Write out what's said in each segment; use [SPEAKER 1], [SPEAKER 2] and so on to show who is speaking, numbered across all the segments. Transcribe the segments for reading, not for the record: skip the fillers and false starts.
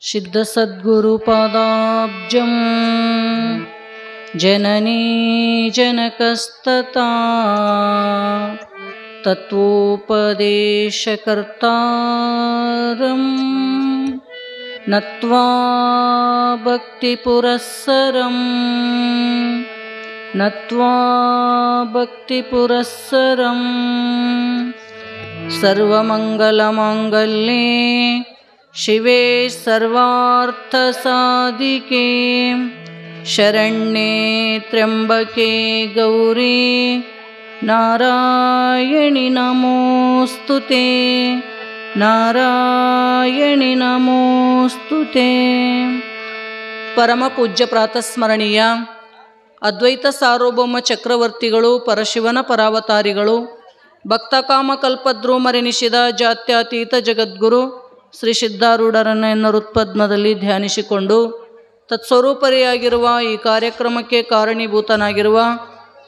[SPEAKER 1] सिद्धसद्गुरुपादाब्जं जननी जनकस्तता तत्वोपदेशकर्तारं नत्वा भक्तिपुरस्सरं सर्वमङ्गलमाङ्गल्ये शिवे सर्वार्थसाधिके शरण्ये त्र्यम्बके गौरी नारायणि नमोस्तुते नारायणि नमोस्तुते. ಪರಮ ಪೂಜ್ಯ ಪ್ರಾತಸ್ಮರಣೀಯ ಅದ್ವೈತ ಸಾರ್ವಭೌಮ ಚಕ್ರವರ್ತಿಗಳು, ಪರಶಿವನ ಪರಾವತಾರಿಗಳು, ಭಕ್ತಕಾಮ ಕಲ್ಪದ್ರೂಮರೆನಿಸಿದ ಜಾತ್ಯತೀತ ಜಗದ್ಗುರು ಶ್ರೀ ಸಿದ್ಧಾರೂಢರನ್ನು ಎನ್ನರುತ್ಪದ್ಮದಲ್ಲಿ ಧ್ಯಾನಿಸಿಕೊಂಡು ತತ್ಸ್ವರೂಪರಿಯಾಗಿರುವ ಈ ಕಾರ್ಯಕ್ರಮಕ್ಕೆ ಕಾರಣೀಭೂತನಾಗಿರುವ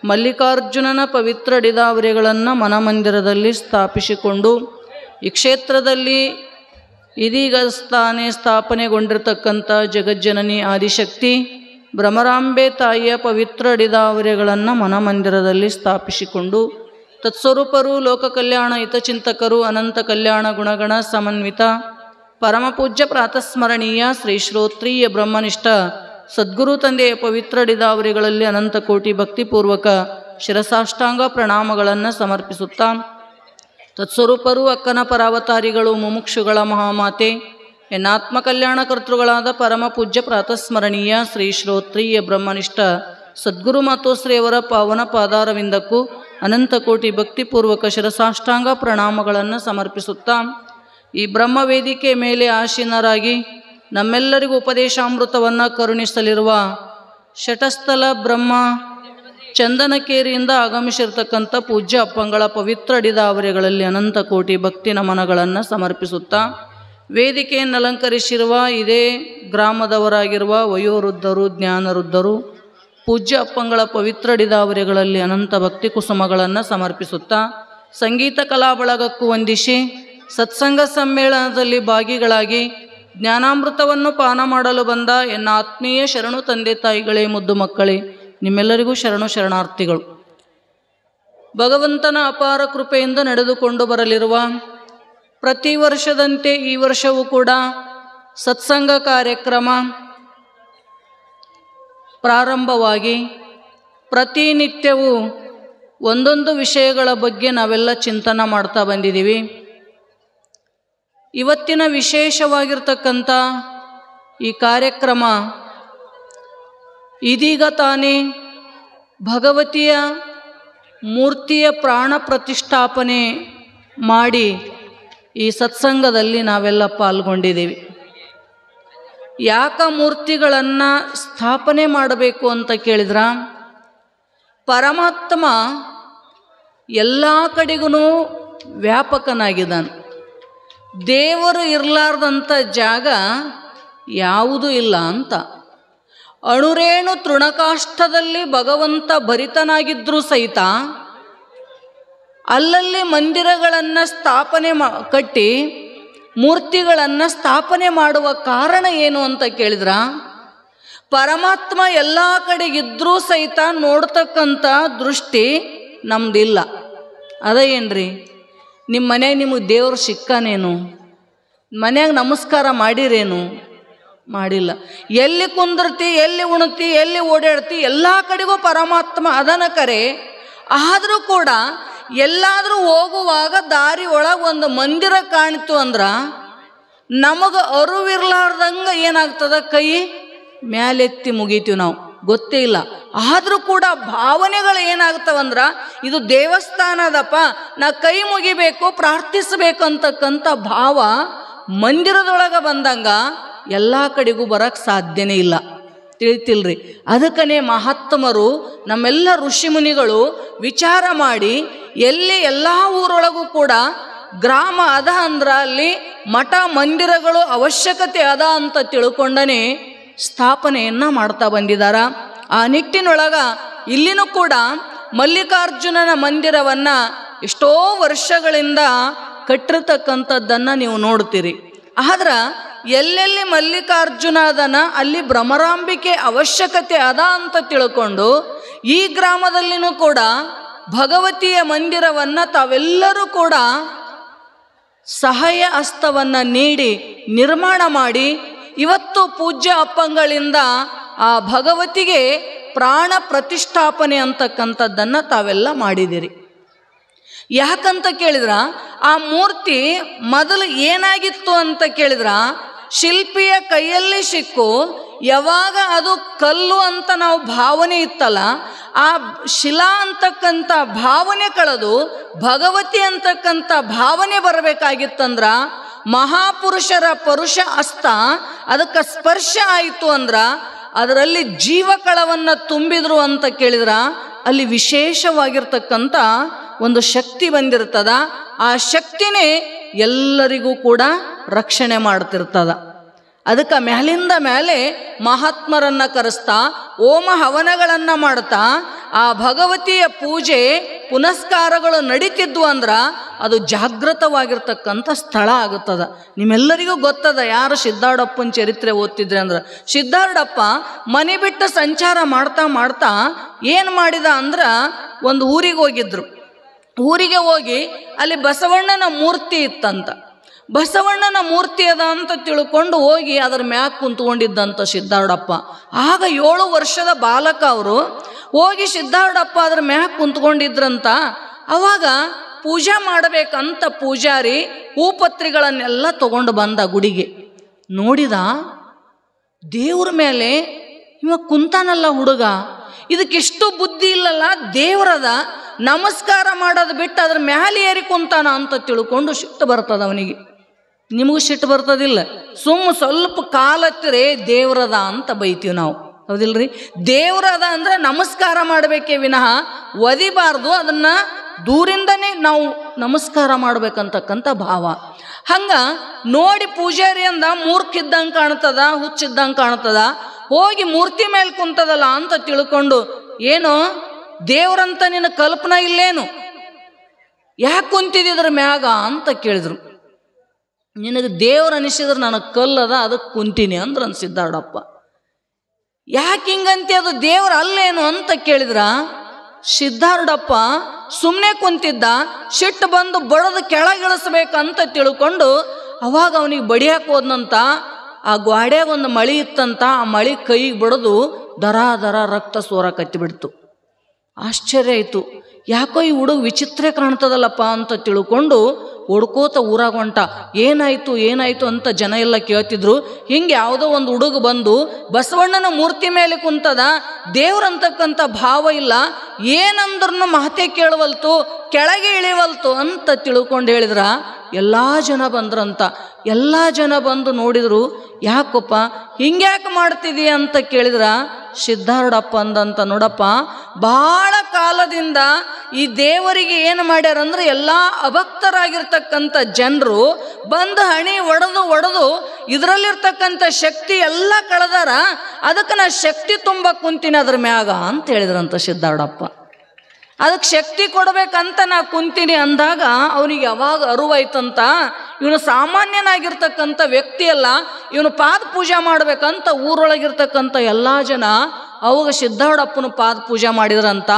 [SPEAKER 1] ಮಲ್ಲಿಕಾರ್ಜುನನ ಪವಿತ್ರ ಡಿದಾವರಿಗಳನ್ನು ಮನಮಂದಿರದಲ್ಲಿ ಸ್ಥಾಪಿಸಿಕೊಂಡು ಈ ಕ್ಷೇತ್ರದಲ್ಲಿ ಇದೀಗ ಸ್ಥಾಪನೆಗೊಂಡಿರತಕ್ಕಂಥ ಜಗಜ್ಜನನಿ ಆದಿಶಕ್ತಿ ಭ್ರಮರಾಂಬೆ ತಾಯಿಯ ಪವಿತ್ರ ಡಿದಾವರಿಗಳನ್ನು ಮನಮಂದಿರದಲ್ಲಿ ಸ್ಥಾಪಿಸಿಕೊಂಡು ತತ್ಸ್ವರೂಪರು, ಲೋಕ ಕಲ್ಯಾಣ ಹಿತಚಿಂತಕರು, ಅನಂತ ಕಲ್ಯಾಣ ಗುಣಗಣ ಸಮನ್ವಿತ ಪರಮಪೂಜ್ಯ ಪ್ರಾತಸ್ಮರಣೀಯ ಶ್ರೀ ಶ್ರೋತ್ರೀಯ ಬ್ರಹ್ಮನಿಷ್ಠ ಸದ್ಗುರು ತಂದೆಯ ಪವಿತ್ರ ಡಿದಾವರಿಗಳಲ್ಲಿ ಅನಂತ ಕೋಟಿ ಭಕ್ತಿಪೂರ್ವಕ ಶಿರಸಾಷ್ಟಾಂಗ ಪ್ರಣಾಮಗಳನ್ನು ಸಮರ್ಪಿಸುತ್ತಾ, ತತ್ಸ್ವರೂಪರು, ಅಕ್ಕನ ಪರಾವತಾರಿಗಳು, ಮುಮುಕ್ಷುಗಳ ಮಹಾಮಾತೆ, ಎನ್ನಾತ್ಮ ಕಲ್ಯಾಣ ಕರ್ತೃಗಳಾದ ಪರಮ ಪೂಜ್ಯ ಪ್ರಾತಸ್ಮರಣೀಯ ಶ್ರೀ ಶ್ರೋತ್ರೀಯ ಬ್ರಹ್ಮನಿಷ್ಠ ಸದ್ಗುರು ಮಾತೋಶ್ರೀಯವರ ಪಾವನ ಪಾದಾರವಿಂದಕ್ಕೂ ಅನಂತ ಕೋಟಿ ಭಕ್ತಿಪೂರ್ವಕ ಶಿರಸಾಷ್ಟಾಂಗ ಪ್ರಣಾಮಗಳನ್ನು ಸಮರ್ಪಿಸುತ್ತಾ, ಈ ಬ್ರಹ್ಮವೇದಿಕೆ ಮೇಲೆ ಆಸೀನರಾಗಿ ನಮ್ಮೆಲ್ಲರಿಗೂ ಉಪದೇಶಾಮೃತವನ್ನು ಕರುಣಿಸಲಿರುವ ಶಟಸ್ಥಲ ಬ್ರಹ್ಮ ಚಂದನಕೇರಿಯಿಂದ ಆಗಮಿಸಿರ್ತಕ್ಕಂಥ ಪೂಜ್ಯ ಅಪ್ಪಂಗಳ ಪವಿತ್ರ ಡಿದಾವರಿಗಳಲ್ಲಿ ಅನಂತ ಕೋಟಿ ಭಕ್ತಿ ನಮನಗಳನ್ನು ಸಮರ್ಪಿಸುತ್ತಾ, ವೇದಿಕೆಯನ್ನು ಅಲಂಕರಿಸಿರುವ ಇದೇ ಗ್ರಾಮದವರಾಗಿರುವ ವಯೋವೃದ್ಧರು, ಜ್ಞಾನವೃದ್ಧರು, ಪೂಜ್ಯ ಅಪ್ಪಂಗಳ ಪವಿತ್ರ ಡಿದಾವರಿಗಳಲ್ಲಿ ಅನಂತ ಭಕ್ತಿ ಕುಸುಮಗಳನ್ನು ಸಮರ್ಪಿಸುತ್ತಾ, ಸಂಗೀತ ಕಲಾ ಬಳಗಕ್ಕೂ ವಂದಿಸಿ ಸತ್ಸಂಗ ಸಮ್ಮೇಳನದಲ್ಲಿ ಭಾಗಿಗಳಾಗಿ ಜ್ಞಾನಾಮೃತವನ್ನು ಪಾನ ಮಾಡಲು ಬಂದ ಎನ್ನ ಆತ್ಮೀಯ ಶರಣು ತಂದೆ ತಾಯಿಗಳೇ, ಮುದ್ದು ಮಕ್ಕಳೇ, ನಿಮ್ಮೆಲ್ಲರಿಗೂ ಶರಣು ಶರಣಾರ್ಥಿಗಳು. ಭಗವಂತನ ಅಪಾರ ಕೃಪೆಯಿಂದ ನಡೆದುಕೊಂಡು ಬರಲಿರುವ ಪ್ರತಿ ವರ್ಷದಂತೆ ಈ ವರ್ಷವೂ ಕೂಡ ಸತ್ಸಂಗ ಕಾರ್ಯಕ್ರಮ ಪ್ರಾರಂಭವಾಗಿ ಪ್ರತಿನಿತ್ಯವೂ ಒಂದೊಂದು ವಿಷಯಗಳ ಬಗ್ಗೆ ನಾವೆಲ್ಲ ಚಿಂತನೆ ಮಾಡ್ತಾ ಬಂದಿದ್ದೀವಿ. ಇವತ್ತಿನ ವಿಶೇಷವಾಗಿರ್ತಕ್ಕಂಥ ಈ ಕಾರ್ಯಕ್ರಮ ಇದೀಗ ತಾನೇ ಭಗವತಿಯ ಮೂರ್ತಿಯ ಪ್ರಾಣ ಪ್ರತಿಷ್ಠಾಪನೆ ಮಾಡಿ ಈ ಸತ್ಸಂಗದಲ್ಲಿ ನಾವೆಲ್ಲ ಪಾಲ್ಗೊಂಡಿದ್ದೀವಿ. ಯಾಕ ಮೂರ್ತಿಗಳನ್ನು ಸ್ಥಾಪನೆ ಮಾಡಬೇಕು ಅಂತ ಕೇಳಿದ್ರ, ಪರಮಾತ್ಮ ಎಲ್ಲ ಕಡೆಗೂ ವ್ಯಾಪಕನಾಗಿದ್ದಾನೆ. ದೇವರು ಇರಲಾರ್ದಂಥ ಜಾಗ ಯಾವುದೂ ಇಲ್ಲ ಅಂತ. ಅಣುರೇಣು ತೃಣಕಾಷ್ಠದಲ್ಲಿ ಭಗವಂತ ಭರಿತನಾಗಿದ್ದರೂ ಸಹಿತ ಅಲ್ಲಲ್ಲಿ ಮಂದಿರಗಳನ್ನು ಕಟ್ಟಿ ಮೂರ್ತಿಗಳನ್ನು ಸ್ಥಾಪನೆ ಮಾಡುವ ಕಾರಣ ಏನು ಅಂತ ಕೇಳಿದ್ರ, ಪರಮಾತ್ಮ ಎಲ್ಲ ಕಡೆಗಿದ್ರೂ ಸಹಿತ ನೋಡ್ತಕ್ಕಂಥ ದೃಷ್ಟಿ ನಮ್ದಿಲ್ಲ. ಅದೇನ್ರಿ, ನಿಮ್ಮ ಮನೆಯಾಗ ನಿಮಗೆ ದೇವರು ಸಿಕ್ಕಾನೇನು? ಮನ್ಯಾಗ ನಮಸ್ಕಾರ ಮಾಡಿರೇನು? ಮಾಡಿಲ್ಲ. ಎಲ್ಲಿ ಕುಂದಿರ್ತಿ, ಎಲ್ಲಿ ಉಣ್ತಿ, ಎಲ್ಲಿ ಓಡಾಡ್ತಿ, ಎಲ್ಲ ಕಡೆಗೂ ಪರಮಾತ್ಮ ಅದನ ಕರೆ. ಆದರೂ ಕೂಡ ಎಲ್ಲಾದರೂ ಹೋಗುವಾಗ ದಾರಿ ಒಳಗೆ ಒಂದು ಮಂದಿರ ಕಾಣಿತು ಅಂದ್ರೆ ನಮಗೆ ಅರಿವಿರ್ಲಾರ್ದಂಗೆ ಏನಾಗ್ತದ, ಕೈ ಮ್ಯಾಲೆತ್ತಿ ಮುಗಿತೀವಿ ನಾವು, ಗೊತ್ತೇ ಇಲ್ಲ. ಆದರೂ ಕೂಡ ಭಾವನೆಗಳು ಏನಾಗ್ತವಂದ್ರೆ, ಇದು ದೇವಸ್ಥಾನದಪ್ಪ, ನಾ ಕೈ ಮುಗಿಬೇಕು, ಪ್ರಾರ್ಥಿಸಬೇಕು ಅಂತಕ್ಕಂಥ ಭಾವ ಮಂದಿರದೊಳಗೆ ಬಂದಂಗ ಎಲ್ಲ ಕಡೆಗೂ ಬರೋಕ್ಕೆ ಸಾಧ್ಯನೇ ಇಲ್ಲ. ತಿಳಿತಿಲ್ರಿ? ಅದಕ್ಕನೇ ಮಹಾತ್ಮರು, ನಮ್ಮೆಲ್ಲ ಋಷಿಮುನಿಗಳು ವಿಚಾರ ಮಾಡಿ ಎಲ್ಲಿ ಎಲ್ಲ ಊರೊಳಗೂ ಕೂಡ ಗ್ರಾಮ ಅದ ಅಂದ್ರೆ ಅಲ್ಲಿ ಮಠ ಮಂದಿರಗಳು ಅವಶ್ಯಕತೆ ಅದ ಅಂತ ತಿಳ್ಕೊಂಡನೇ ಸ್ಥಾಪನೆಯನ್ನು ಮಾಡ್ತಾ ಬಂದಿದ್ದಾರ. ಆ ನಿಟ್ಟಿನೊಳಗ ಇಲ್ಲಿನೂ ಕೂಡ ಮಲ್ಲಿಕಾರ್ಜುನನ ಮಂದಿರವನ್ನು ಎಷ್ಟೋ ವರ್ಷಗಳಿಂದ ಕಟ್ಟಿರ್ತಕ್ಕಂಥದ್ದನ್ನು ನೀವು ನೋಡ್ತೀರಿ. ಆದ್ರೆ ಎಲ್ಲೆಲ್ಲಿ ಮಲ್ಲಿಕಾರ್ಜುನ ಅದನ ಅಲ್ಲಿ ಭ್ರಮರಾಂಬಿಕೆ ಅವಶ್ಯಕತೆ ಅದ ಅಂತ ತಿಳ್ಕೊಂಡು ಈ ಗ್ರಾಮದಲ್ಲಿನೂ ಕೂಡ ಭಗವತಿಯ ಮಂದಿರವನ್ನು ತಾವೆಲ್ಲರೂ ಕೂಡ ಸಹಾಯ ಹಸ್ತವನ್ನು ನೀಡಿ ನಿರ್ಮಾಣ ಮಾಡಿ ಇವತ್ತು ಪೂಜ್ಯ ಅಪ್ಪಂಗಳಿಂದ ಆ ಭಗವತಿಗೆ ಪ್ರಾಣ ಪ್ರತಿಷ್ಠಾಪನೆ ಅಂತಕ್ಕಂಥದ್ದನ್ನು ತಾವೆಲ್ಲ ಮಾಡಿದಿರಿ. ಯಾಕಂತ ಕೇಳಿದ್ರ ಆ ಮೂರ್ತಿ ಮೊದಲು ಏನಾಗಿತ್ತು ಅಂತ ಕೇಳಿದ್ರ ಶಿಲ್ಪಿಯ ಕೈಯಲ್ಲಿ ಸಿಕ್ಕು ಯಾವಾಗ ಅದು ಕಲ್ಲು ಅಂತ ನಾವು ಭಾವನೆ ಇತ್ತಲ್ಲ, ಆ ಶಿಲಾ ಅಂತಕ್ಕಂಥ ಭಾವನೆ ಕಳೆದು ಭಗವತಿ ಅಂತಕ್ಕಂಥ ಭಾವನೆ ಬರಬೇಕಾಗಿತ್ತಂದ್ರ ಮಹಾಪುರುಷರ ಪರುಷ ಹಸ್ತ ಅದಕ್ಕೆ ಸ್ಪರ್ಶ ಆಯಿತು ಅಂದ್ರ ಅದರಲ್ಲಿ ಜೀವಕಳವನ್ನು ತುಂಬಿದ್ರು ಅಂತ ಕೇಳಿದ್ರ ಅಲ್ಲಿ ವಿಶೇಷವಾಗಿರ್ತಕ್ಕಂಥ ಒಂದು ಶಕ್ತಿ ಬಂದಿರ್ತದ. ಆ ಶಕ್ತಿನೇ ಎಲ್ಲರಿಗೂ ಕೂಡ ರಕ್ಷಣೆ ಮಾಡ್ತಿರ್ತದ. ಅದಕ್ಕೆ ಮೇಲಿಂದ ಮೇಲೆ ಮಹಾತ್ಮರನ್ನು ಕರೆಸ್ತಾ ಹೋಮ ಹವನಗಳನ್ನು ಮಾಡ್ತಾ ಆ ಭಗವತಿಯ ಪೂಜೆ ಪುನಸ್ಕಾರಗಳು ನಡೀತಿದ್ವು ಅಂದ್ರೆ ಅದು ಜಾಗೃತವಾಗಿರ್ತಕ್ಕಂಥ ಸ್ಥಳ ಆಗುತ್ತದೆ. ನಿಮ್ಮೆಲ್ಲರಿಗೂ ಗೊತ್ತದ, ಯಾರು ಸಿದ್ಧಾರೂಢಪ್ಪನ ಚರಿತ್ರೆ ಓದ್ತಿದ್ರೆ ಅಂದ್ರೆ ಸಿದ್ಧಾರೂಢಪ್ಪ ಮನೆ ಬಿಟ್ಟು ಸಂಚಾರ ಮಾಡ್ತಾ ಮಾಡ್ತಾ ಏನು ಮಾಡಿದ ಅಂದ್ರೆ ಒಂದು ಊರಿಗೆ ಹೋಗಿದ್ರು. ಊರಿಗೆ ಹೋಗಿ ಅಲ್ಲಿ ಬಸವಣ್ಣನ ಮೂರ್ತಿ ಇತ್ತಂತ. ಬಸವಣ್ಣನ ಮೂರ್ತಿ ಅದ ಅಂತ ತಿಳ್ಕೊಂಡು ಹೋಗಿ ಅದರ ಮ್ಯಾಗ ಕುಂತ್ಕೊಂಡಿದ್ದಂಥ ಸಿದ್ಧಾರೂಢಪ್ಪ. ಆಗ 7 ವರ್ಷದ ಬಾಲಕ ಅವರು ಹೋಗಿ ಸಿದ್ಧಾರೂಢಪ್ಪ ಅದ್ರ ಮ್ಯಾಗ ಕುಂತ್ಕೊಂಡಿದ್ರಂತ. ಅವಾಗ ಪೂಜಾ ಮಾಡಬೇಕಂತ ಪೂಜಾರಿ ಹೂಪತ್ರಿಗಳನ್ನೆಲ್ಲ ತಗೊಂಡು ಬಂದ ಗುಡಿಗೆ. ನೋಡಿದ ದೇವ್ರ ಮೇಲೆ ಇವ ಕುಂತಾನಲ್ಲ ಹುಡುಗ, ಇದಕ್ಕೆಷ್ಟು ಬುದ್ಧಿ ಇಲ್ಲಲ್ಲ, ದೇವರದ ನಮಸ್ಕಾರ ಮಾಡೋದು ಬಿಟ್ಟು ಅದ್ರ ಮ್ಯಾಲೆ ಏರಿ ಕುಂತಾನ ಅಂತ ತಿಳ್ಕೊಂಡು ಸಿಟ್ಟು ಬರ್ತದ ಅವನಿಗೆ. ನಿಮಗೂ ಸಿಟ್ಟು ಬರ್ತದಿಲ್ಲ? ಸ್ವಲ್ಪ ಕಾಲತ್ತಿರೆ ದೇವ್ರದ ಅಂತ ಬೈತೀವಿ ನಾವು, ಹೌದಿಲ್ರಿ? ದೇವ್ರದ ಅಂದ್ರೆ ನಮಸ್ಕಾರ ಮಾಡಬೇಕೇ ವಿನಃ ಒದಿಬಾರ್ದು, ಅದನ್ನ ದೂರಿಂದನೇ ನಾವು ನಮಸ್ಕಾರ ಮಾಡ್ಬೇಕಂತಕ್ಕಂಥ ಭಾವ. ಹಂಗ ನೋಡಿ ಪೂಜಾರಿ ಅಂದ ಮೂರ್ಖಿದ್ದಂಗೆ ಕಾಣ್ತದ, ಹುಚ್ಚಿದ್ದಂಗೆ ಕಾಣ್ತದ, ಹೋಗಿ ಮೂರ್ತಿ ಮೇಲೆ ಕುಂತದಲ್ಲ ಅಂತ ತಿಳ್ಕೊಂಡು, ಏನೋ ದೇವ್ರಂತ ನಿನ್ನ ಕಲ್ಪನಾ ಇಲ್ಲೇನು, ಯಾಕೆ ಕುಂತಿದ್ರ ಮ್ಯಾಗ ಅಂತ ಕೇಳಿದ್ರು. ನಿನಗೆ ದೇವ್ರು ಅನಿಸಿದ್ರೆ ನನಗೆ ಕಲ್ಲದ ಅದಕ್ಕೆ ಕುಂತೀನಿ ಅಂದ್ರೆ ಸಿದ್ಧಾರೂಢಪ್ಪ. ಯಾಕೆ ಹಿಂಗಂತೆ, ಅದು ದೇವ್ರ ಅಲ್ಲೇನು ಅಂತ ಕೇಳಿದ್ರ ಸಿದ್ಧಾರೂಢಪ್ಪ ಸುಮ್ಮನೆ ಕುಂತಿದ್ದ. ಸಿಟ್ಟು ಬಂದು ಬಡದು ಕೆಳಗಿಳಿಸ್ಬೇಕಂತ ತಿಳ್ಕೊಂಡು ಅವಾಗ ಅವನಿಗೆ ಬಡಿಯಾಕೆ ಹೋದ್ನಂತ. ಆ ಗ್ವಾಡ್ಯಾಗ ಒಂದು ಮಳಿ ಇತ್ತಂತ, ಆ ಮಳಿ ಕೈಗೆ ಬಡಿದು ದರ ದರ ರಕ್ತ ಸೋರ ಕತ್ತಿಬಿಡ್ತು. ಆಶ್ಚರ್ಯ ಆಯಿತು, ಯಾಕೋ ಈ ಹುಡುಗ ವಿಚಿತ್ರ ಕಾಣ್ತದಲ್ಲಪ್ಪ ಅಂತ ತಿಳ್ಕೊಂಡು ಹೊಡ್ಕೋತ ಊರಾಗ ಹೊಂಟ. ಏನಾಯಿತು ಅಂತ ಜನ ಎಲ್ಲ ಕೇಳ್ತಿದ್ರು. ಹಿಂಗೆ ಯಾವುದೋ ಒಂದು ಹುಡುಗ ಬಂದು ಬಸವಣ್ಣನ ಮೂರ್ತಿ ಮೇಲೆ ಕುಂತದ, ದೇವ್ರಂತಕ್ಕಂಥ ಭಾವ ಇಲ್ಲ, ಏನಂದ್ರೂ ಮಾತೆ ಕೇಳವಲ್ತು, ಕೆಳಗೆ ಇಳಿವಲ್ತು ಅಂತ ತಿಳ್ಕೊಂಡು ಹೇಳಿದ್ರ ಎಲ್ಲ ಜನ ಬಂದ್ರಂತ. ಎಲ್ಲ ಜನ ಬಂದು ನೋಡಿದ್ರು. ಯಾಕಪ್ಪ ಹಿಂಗ್ಯಾಕೆ ಮಾಡ್ತಿದೀಯ ಅಂತ ಕೇಳಿದ್ರ ಸಿದ್ಧಾರೂಢಪ್ಪ ಅಂದಂತ, ನೋಡಪ್ಪ ಭಾಳ ಕಾಲದಿಂದ ಈ ದೇವರಿಗೆ ಏನು ಮಾಡ್ಯಾರಂದ್ರೆ ಎಲ್ಲ ಅಭಕ್ತರಾಗಿರ್ತಕ್ಕಂಥ ಜನರು ಬಂದು ಹಣಿ ಒಡೆದು ಇದರಲ್ಲಿರ್ತಕ್ಕಂಥ ಶಕ್ತಿ ಎಲ್ಲ ಕಳೆದಾರ, ಅದಕ್ಕೆ ನಾ ಶಕ್ತಿ ತುಂಬ ಕುಂತೀನಿ ಅದ್ರ ಮ್ಯಾಗ ಅಂತ ಹೇಳಿದ್ರಂತ ಸಿದ್ಧಾರೂಢಪ್ಪ. ಅದಕ್ಕೆ ಶಕ್ತಿ ಕೊಡ್ಬೇಕಂತ ನಾ ಕುಂತೀನಿ ಅಂದಾಗ ಅವನಿಗೆ ಯಾವಾಗ ಅರಿವಾಯ್ತಂತ, ಇವನು ಸಾಮಾನ್ಯನಾಗಿರ್ತಕ್ಕಂಥ ವ್ಯಕ್ತಿ ಅಲ್ಲ, ಇವನು ಪಾದ ಪೂಜೆ ಮಾಡ್ಬೇಕಂತ ಊರೊಳಗಿರ್ತಕ್ಕಂಥ ಎಲ್ಲ ಜನ ಅವಾಗ ಸಿದ್ಧಾರೂಢಪ್ಪನ ಪಾದ ಪೂಜೆ ಮಾಡಿದ್ರಂತ.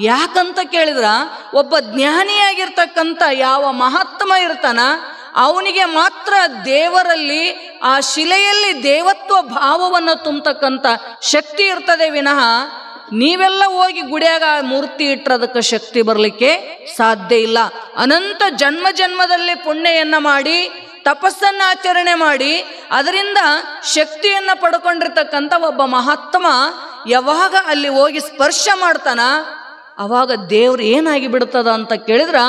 [SPEAKER 1] ಯಾಕಂತ ಕೇಳಿದ್ರ ಒಬ್ಬ ಜ್ಞಾನಿಯಾಗಿರ್ತಕ್ಕಂಥ ಯಾವ ಮಹಾತ್ಮ ಇರ್ತಾನ ಅವನಿಗೆ ಮಾತ್ರ ದೇವರಲ್ಲಿ ಆ ಶಿಲೆಯಲ್ಲಿ ದೇವತ್ವ ಭಾವವನ್ನು ತುಂಬತಕ್ಕಂಥ ಶಕ್ತಿ ಇರ್ತದೆ ವಿನಃ ನೀವೆಲ್ಲ ಹೋಗಿ ಗುಡಿಯಾಗ ಮೂರ್ತಿ ಇಟ್ಟರೆ ಅದಕ್ಕೆ ಶಕ್ತಿ ಬರಲಿಕ್ಕೆ ಸಾಧ್ಯ ಇಲ್ಲ. ಅನಂತ ಜನ್ಮದಲ್ಲಿ ಪುಣ್ಯವನ್ನು ಮಾಡಿ ತಪಸ್ಸನ್ನು ಆಚರಣೆ ಮಾಡಿ ಅದರಿಂದ ಶಕ್ತಿಯನ್ನು ಪಡ್ಕೊಂಡಿರ್ತಕ್ಕಂಥ ಒಬ್ಬ ಮಹಾತ್ಮ ಯಾವಾಗ ಅಲ್ಲಿ ಹೋಗಿ ಸ್ಪರ್ಶ ಮಾಡ್ತಾನ ಅವಾಗ ದೇವ್ರು ಏನಾಗಿ ಬಿಡ್ತದ ಅಂತ ಕೇಳಿದ್ರ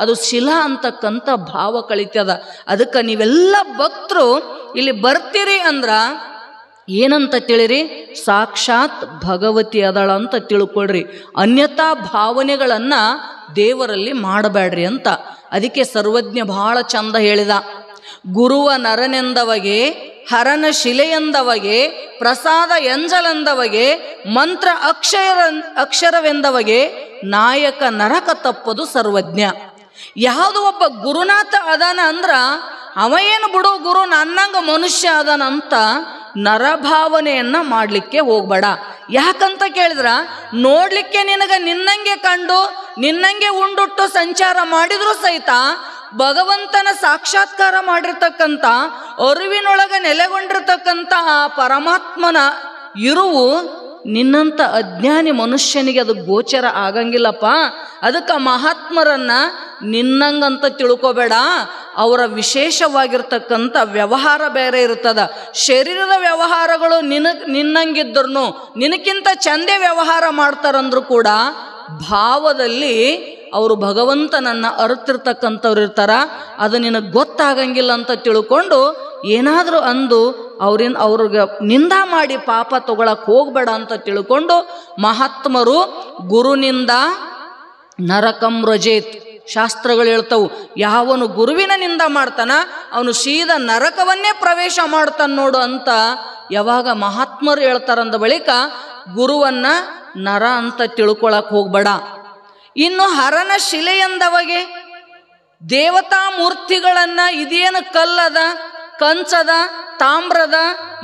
[SPEAKER 1] ಅದು ಶಿಲಾ ಅಂತಕ್ಕಂಥ ಭಾವ ಕಳಿತದ. ಅದಕ್ಕೆ ನೀವೆಲ್ಲ ಭಕ್ತರು ಇಲ್ಲಿ ಬರ್ತೀರಿ ಅಂದ್ರ ಏನಂತ ತಿಳಿರಿ, ಸಾಕ್ಷಾತ್ ಭಗವತಿ ಅದಳ ಅಂತ ತಿಳ್ಕೊಳ್ರಿ. ಅನ್ಯತಾ ಭಾವನೆಗಳನ್ನು ದೇವರಲ್ಲಿ ಮಾಡಬೇಡ್ರಿ ಅಂತ. ಅದಕ್ಕೆ ಸರ್ವಜ್ಞ ಬಹಳ ಚಂದ ಹೇಳಿದ, ಗುರುವ ನರನೆಂದವಗೆ ಹರನ ಶಿಲೆಯೆಂದವಗೆ ಪ್ರಸಾದ ಎಂಜಲೆಂದವಗೆ ಮಂತ್ರ ಅಕ್ಷರವೆಂದವಗೆ ನಾಯಕ ನರಕ ತಪ್ಪದು ಸರ್ವಜ್ಞ. ಯಾವುದು ಒಬ್ಬ ಗುರುನಾಥ ಅದಾನ ಅಂದ್ರ ಅವ ಏನು ಬಿಡು ಗುರು ನನ್ನಂಗ ಮನುಷ್ಯ ಅದನಂತ ನರಭಾವನೆಯನ್ನು ಮಾಡಲಿಕ್ಕೆ ಹೋಗ್ಬೇಡ. ಯಾಕಂತ ಕೇಳಿದ್ರ, ನೋಡ್ಲಿಕ್ಕೆ ನಿನಗೆ ನಿನ್ನಂಗೆ ಕಂಡು ನಿನ್ನಂಗೆ ಉಂಡುಟ್ಟು ಸಂಚಾರ ಮಾಡಿದ್ರು ಸಹಿತ ಭಗವಂತನ ಸಾಕ್ಷಾತ್ಕಾರ ಮಾಡಿರ್ತಕ್ಕಂಥ ಅರಿವಿನೊಳಗೆ ನೆಲೆಗೊಂಡಿರ್ತಕ್ಕಂಥ ಆ ಪರಮಾತ್ಮನ ಇರುವು ನಿನ್ನಂಥ ಅಜ್ಞಾನಿ ಮನುಷ್ಯನಿಗೆ ಅದು ಗೋಚರ ಆಗಂಗಿಲ್ಲಪ್ಪ. ಅದಕ್ಕೆ ಮಹಾತ್ಮರನ್ನ ನಿನ್ನಂಗಂತ ತಿಳ್ಕೊಬೇಡ. ಅವರ ವಿಶೇಷವಾಗಿರ್ತಕ್ಕಂಥ ವ್ಯವಹಾರ ಬೇರೆ ಇರ್ತದ. ಶರೀರದ ವ್ಯವಹಾರಗಳು ನಿನ್ನಂಗಿದ್ರು ನಿನಕ್ಕಿಂತ ಚಂದೆ ವ್ಯವಹಾರ ಮಾಡ್ತಾರಂದ್ರೂ ಕೂಡ ಭಾವದಲ್ಲಿ ಅವರು ಭಗವಂತನನ್ನು ಅರಿತಿರ್ತಕ್ಕಂಥವ್ರು ಇರ್ತಾರ. ಅದು ನಿನಗೆ ಗೊತ್ತಾಗಂಗಿಲ್ಲ ಅಂತ ತಿಳ್ಕೊಂಡು ಏನಾದರೂ ಅಂದು ಅವ್ರಿಗೆ ನಿಂದ ಮಾಡಿ ಪಾಪ ತಗೊಳಕ್ಕೆ ಹೋಗ್ಬೇಡ ಅಂತ ತಿಳ್ಕೊಂಡು ಮಹಾತ್ಮರು ಗುರುನಿಂದ ನರಕಂ ರಜೇತ್ ಶಾಸ್ತ್ರಗಳು ಹೇಳ್ತವು. ಯಾವನು ಗುರುವಿನ ನಿಂದ ಮಾಡ್ತಾನ ಅವನು ಸೀದಾ ನರಕವನ್ನೇ ಪ್ರವೇಶ ಮಾಡ್ತಾನೆ ನೋಡು ಅಂತ ಯಾವಾಗ ಮಹಾತ್ಮರು ಹೇಳ್ತಾರಂದ ಬಳಿಕ ಗುರುವನ್ನ ನರ ಅಂತ ತಿಳ್ಕೊಳಕ್ ಹೋಗ್ಬೇಡ. ಇನ್ನು ಹರನ ಶಿಲೆಯಂದವಗೆ ದೇವತಾ ಮೂರ್ತಿಗಳನ್ನ ಇದೇನು ಕಲ್ಲದ, ಕಂಚದ, ತಾಮ್ರದ,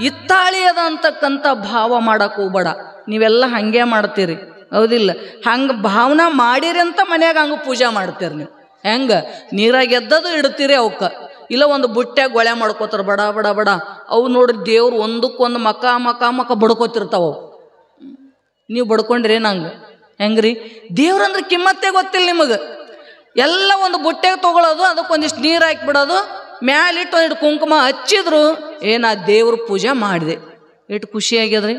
[SPEAKER 1] ಹಿತ್ತಾಳಿಯದ ಅಂತಕ್ಕಂಥ ಭಾವ ಮಾಡಕ್ಕೆ ಹೋಗ್ಬೇಡ. ನೀವೆಲ್ಲ ಹಂಗೆ ಮಾಡ್ತೀರಿ, ಹೌದಿಲ್ಲ? ಹಂಗೆ ಭಾವನಾ ಮಾಡಿರಿ ಅಂತ ಮನ್ಯಾಗ ಹಂಗೆ ಪೂಜೆ ಮಾಡ್ತೀರಿ. ನೀವು ಹೆಂಗೆ ನೀರಾಗ ಎದ್ದದು ಇಡ್ತೀರಿ ಅವಕ್ಕೆ, ಇಲ್ಲ ಒಂದು ಬುಟ್ಟ್ಯಾಗ ಗೊಳೆ ಮಾಡ್ಕೋತಾರೆ ಬಡ ಬಡ ಬಡ. ಅವು ನೋಡ್ರಿ ದೇವ್ರು ಒಂದಕ್ಕೊಂದು ಮಕ ಬಡ್ಕೋತಿರ್ತಾವ. ನೀವು ಬಡ್ಕೊಂಡ್ರಿ ನಂಗೆ ಹೆಂಗ್ರಿ? ದೇವ್ರಂದ್ರೆ ಕಿಮ್ಮತ್ತೇ ಗೊತ್ತಿಲ್ಲ ನಿಮಗೆ. ಎಲ್ಲ ಒಂದು ಬುಟ್ಟ್ಯಾಗ ತೊಗೊಳೋದು, ಅದಕ್ಕೊಂದಿಷ್ಟು ನೀರು ಹಾಕಿಬಿಡೋದು, ಮ್ಯಾಲಿಟ್ಟು ಒಂದಿಟ್ಟು ಕುಂಕುಮ ಹಚ್ಚಿದ್ರು ಏನ ದೇವ್ರ ಪೂಜೆ ಮಾಡಿದೆ. ಎಷ್ಟು ಖುಷಿಯಾಗ್ಯದ್ರಿ.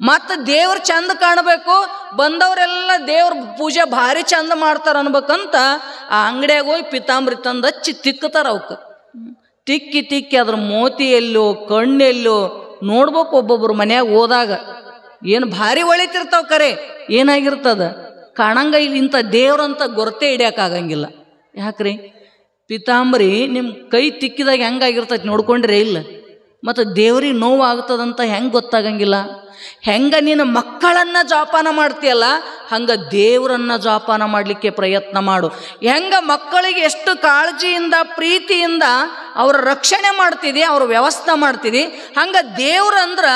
[SPEAKER 1] ಮತ್ತು ದೇವ್ರ ಚಂದ ಕಾಣಬೇಕು, ಬಂದವರೆಲ್ಲ ದೇವ್ರ ಪೂಜೆ ಭಾರಿ ಚಂದ ಮಾಡ್ತಾರೆ ಅನ್ಬೇಕಂತ ಆ ಅಂಗಡಿಯಾಗ ಹೋಗಿ ಪಿತಾಂಬರಿ ತಂದು ಹಚ್ಚಿ ತಿಕ್ಕತಾರ. ಅವಕ್ಕೆ ತಿಕ್ಕಿ ಅದ್ರ ಮೋತಿ ಎಲ್ಲೋ ಕಣ್ಣೆಲ್ಲೋ ನೋಡ್ಬೇಕು. ಒಬ್ಬೊಬ್ರು ಮನ್ಯಾಗ ಹೋದಾಗ ಏನು ಭಾರಿ ಒಳಿತಿರ್ತಾವ, ಕರೆ ಏನಾಗಿರ್ತದ ಕಾಣಂಗ ಇಂಥ ದೇವ್ರಂತ ಗೊರತೆ ಹಿಡಿಯೋಕ್ಕಾಗಂಗಿಲ್ಲ. ಯಾಕ್ರಿ? ಪಿತಾಂಬರಿ ನಿಮ್ಮ ಕೈ ತಿಕ್ಕಿದಾಗ ಹೆಂಗಾಗಿರ್ತೈತಿ ನೋಡ್ಕೊಂಡ್ರೆ ಇಲ್ಲ. ಮತ್ತು ದೇವ್ರಿಗೆ ನೋವು ಆಗ್ತದಂತ ಹೆಂಗೆ ಗೊತ್ತಾಗಂಗಿಲ್ಲ? ಹೆಂಗೆ ನೀನು ಮಕ್ಕಳನ್ನು ಜೋಪಾನ ಮಾಡ್ತೀಯಲ್ಲ ಹಂಗೆ ದೇವರನ್ನು ಜೋಪಾನ ಮಾಡಲಿಕ್ಕೆ ಪ್ರಯತ್ನ ಮಾಡು. ಹೆಂಗೆ ಮಕ್ಕಳಿಗೆ ಎಷ್ಟು ಕಾಳಜಿಯಿಂದ ಪ್ರೀತಿಯಿಂದ ಅವರ ರಕ್ಷಣೆ ಮಾಡ್ತಿದ್ದಿ, ಅವ್ರ ವ್ಯವಸ್ಥೆ ಮಾಡ್ತಿದ್ದಿ, ಹಂಗೆ ದೇವ್ರಂದ್ರೆ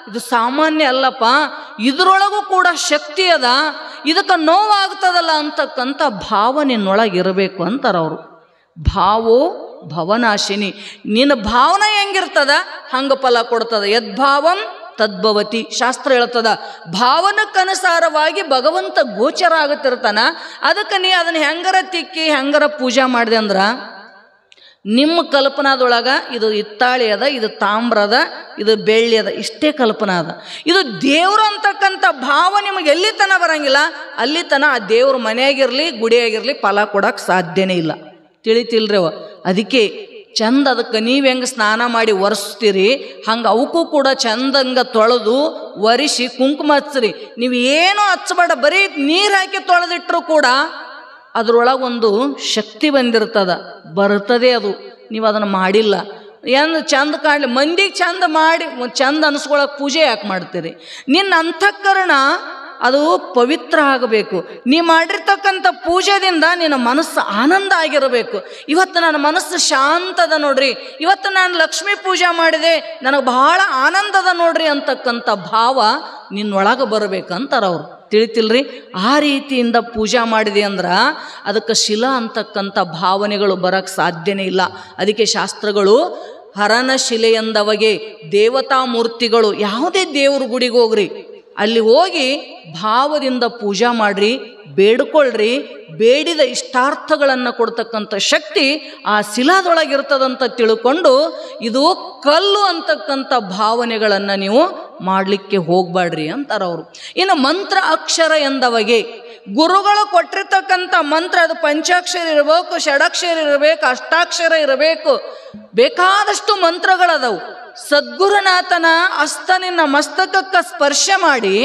[SPEAKER 1] ಇದು ಸಾಮಾನ್ಯ ಅಲ್ಲಪ್ಪ, ಇದ್ರೊಳಗೂ ಕೂಡ ಶಕ್ತಿ ಅದ, ಇದಕ್ಕೆ ನೋವಾಗ್ತದಲ್ಲ ಅಂತಕ್ಕಂಥ ಭಾವ ನಿನ್ನೊಳಗಿರಬೇಕು ಅಂತಾರೆ ಅವರು. ಭಾವೋ ಭವನಾಶಿನಿ. ನಿನ್ನ ಭಾವನೆ ಹೆಂಗಿರ್ತದ ಹಂಗೆ ಫಲ ಕೊಡ್ತದ. ಯದ್ಭಾವಂ ತದ್ಭವತಿ ಶಾಸ್ತ್ರ ಹೇಳ್ತದ. ಭಾವನಕ್ಕನುಸಾರವಾಗಿ ಭಗವಂತ ಗೋಚರ ಆಗುತ್ತಿರ್ತಾನ. ಅದಕ್ಕೆ ನೀ ಅದನ್ನ ಹೆಂಗರ ತಿಕ್ಕಿ ಹೆಂಗರ ಪೂಜೆ ಮಾಡಿದೆ ಅಂದ್ರೆ ನಿಮ್ಮ ಕಲ್ಪನಾದೊಳಗೆ ಇದು ಹಿತ್ತಾಳಿ ಅದ, ಇದು ತಾಮ್ರ ಅದ, ಇದು ಬೆಳ್ಳಿ ಅದ, ಇಷ್ಟೇ ಕಲ್ಪನಾ ಅದ. ಇದು ದೇವ್ರು ಅಂತಕ್ಕಂಥ ಭಾವ ನಿಮಗೆ ಎಲ್ಲಿ ತನ ಬರಂಗಿಲ್ಲ, ಅಲ್ಲಿ ತನ ಆ ದೇವ್ರ ಮನೆಯಾಗಿರಲಿ ಗುಡಿಯಾಗಿರಲಿ ಫಲ ಕೊಡಕ್ಕೆ ಸಾಧ್ಯನೇ ಇಲ್ಲ. ತಿಳಿತಿಲ್ರಿ ಅವ. ಅದಕ್ಕೆ ಚಂದ ಅದಕ್ಕೆ ನೀವು ಹೆಂಗೆ ಸ್ನಾನ ಮಾಡಿ ಒರೆಸ್ತೀರಿ ಹಂಗೆ ಅವಕ್ಕೂ ಕೂಡ ಚಂದಂಗ ತೊಳೆದು ಒರೆಸಿ ಕುಂಕುಮ ಹಚ್ಚ್ರಿ. ನೀವು ಏನೂ ಹಚ್ಚಬೇಡ, ಬರೀ ನೀರು ಹಾಕಿ ತೊಳೆದಿಟ್ರು ಕೂಡ ಅದರೊಳಗೊಂದು ಶಕ್ತಿ ಬರ್ತದೆ. ಅದು ನೀವು ಅದನ್ನು ಮಾಡಿಲ್ಲ ಏನು ಚಂದ ಕಾಣಲಿ, ಮಂದಿಗೆ ಚಂದ ಮಾಡಿ ಚಂದ ಅನಿಸ್ಕೊಳಕ್ಕೆ ಪೂಜೆ ಯಾಕೆ ಮಾಡ್ತೀರಿ? ನಿನ್ನ ಅಂತಃಕರಣ ಅದು ಪವಿತ್ರ ಆಗಬೇಕು. ನೀ ಮಾಡಿರ್ತಕ್ಕಂಥ ಪೂಜೆದಿಂದ ನಿನ್ನ ಮನಸ್ಸು ಆನಂದ ಆಗಿರಬೇಕು. ಇವತ್ತು ನನ್ನ ಮನಸ್ಸು ಶಾಂತದ ನೋಡ್ರಿ, ಇವತ್ತು ನಾನು ಲಕ್ಷ್ಮೀ ಪೂಜೆ ಮಾಡಿದೆ, ನನಗೆ ಬಹಳ ಆನಂದದ ನೋಡ್ರಿ ಅಂತಕ್ಕಂಥ ಭಾವ ನಿನ್ನೊಳಗೆ ಬರಬೇಕಂತಾರೆ ಅವರು. ತಿಳಿತಿಲ್ರಿ? ಆ ರೀತಿಯಿಂದ ಪೂಜೆ ಮಾಡಿದೆ ಅಂದ್ರೆ ಅದಕ್ಕೆ ಶಿಲಾ ಅಂತಕ್ಕಂಥ ಭಾವನೆಗಳು ಬರೋಕ್ಕೆ ಸಾಧ್ಯನೇ ಇಲ್ಲ. ಅದಕ್ಕೆ ಶಾಸ್ತ್ರಗಳು ಹರನ ಶಿಲೆಯಂದವಗೆ ದೇವತಾ ಮೂರ್ತಿಗಳು, ಯಾವುದೇ ದೇವ್ರ ಗುಡಿಗೆ ಹೋಗ್ರಿ, ಅಲ್ಲಿ ಹೋಗಿ ಭಾವದಿಂದ ಪೂಜಾ ಮಾಡ್ರಿ, ಬೇಡ್ಕೊಳ್ರಿ. ಬೇಡಿದ ಇಷ್ಟಾರ್ಥಗಳನ್ನು ಕೊಡ್ತಕ್ಕಂಥ ಶಕ್ತಿ ಆ ಶಿಲಾದೊಳಗಿರ್ತದಂತ ತಿಳ್ಕೊಂಡು ಇದು ಕಲ್ಲು ಅಂತಕ್ಕಂಥ ಭಾವನೆಗಳನ್ನು ನೀವು ಮಾಡಲಿಕ್ಕೆ ಹೋಗ್ಬೇಡ್ರಿ ಅಂತಾರೆ ಅವರು. ಇನ್ನು ಮಂತ್ರ ಅಕ್ಷರ ಎಂದವಗೆ ಗುರುಗಳು ಕೊಟ್ಟಿರ್ತಕ್ಕಂಥ ಮಂತ್ರ ಅದು ಪಂಚಾಕ್ಷರ ಇರಬೇಕು, ಷಡಾಕ್ಷರ ಇರಬೇಕು, ಅಷ್ಟಾಕ್ಷರ ಇರಬೇಕು, ಬೇಕಾದಷ್ಟು ಮಂತ್ರಗಳದವು. ಸದ್ಗುರುನಾಥನ ಹಸ್ತನಿನ್ನ ಮಸ್ತಕಕ್ಕೆ ಸ್ಪರ್ಶ ಮಾಡಿ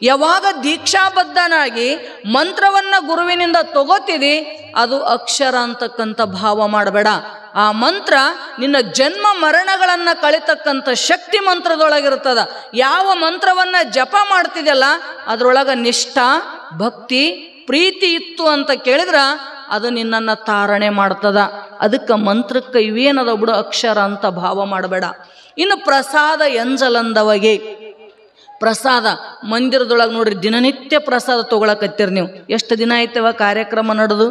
[SPEAKER 1] ಯಾವಾಗ ದೀಕ್ಷಾಬದ್ಧನಾಗಿ ಮಂತ್ರವನ್ನು ಗುರುವಿನಿಂದ ತಗೋತಿದಿ ಅದು ಅಕ್ಷರ ಅಂತಕ್ಕಂಥ ಭಾವ ಮಾಡಬೇಡ. ಆ ಮಂತ್ರ ನಿನ್ನ ಜನ್ಮ ಮರಣಗಳನ್ನು ಕಳಿತಕ್ಕಂಥ ಶಕ್ತಿ ಮಂತ್ರದೊಳಗಿರ್ತದ. ಯಾವ ಮಂತ್ರವನ್ನು ಜಪ ಮಾಡ್ತಿದೆಯಲ್ಲ ಅದರೊಳಗೆ ನಿಷ್ಠಾ ಭಕ್ತಿ ಪ್ರೀತಿ ಇತ್ತು ಅಂತ ಕೇಳಿದ್ರೆ ಅದು ನಿನ್ನನ್ನು ತಾರಣೆ ಮಾಡ್ತದ. ಅದಕ್ಕೆ ಮಂತ್ರಕ್ಕೆ ಇವೇನದ ಬಿಡು ಅಕ್ಷರ ಅಂತ ಭಾವ ಮಾಡಬೇಡ. ಇನ್ನು ಪ್ರಸಾದ ಎಂಜಲಂದವಗೆ, ಪ್ರಸಾದ ಮಂದಿರದೊಳಗೆ ನೋಡ್ರಿ ದಿನನಿತ್ಯ ಪ್ರಸಾದ ತೊಗೊಳಕತ್ತೀರಿ ನೀವು. ಎಷ್ಟು ದಿನ ಆಯ್ತವ ಕಾರ್ಯಕ್ರಮ ನಡೆದು?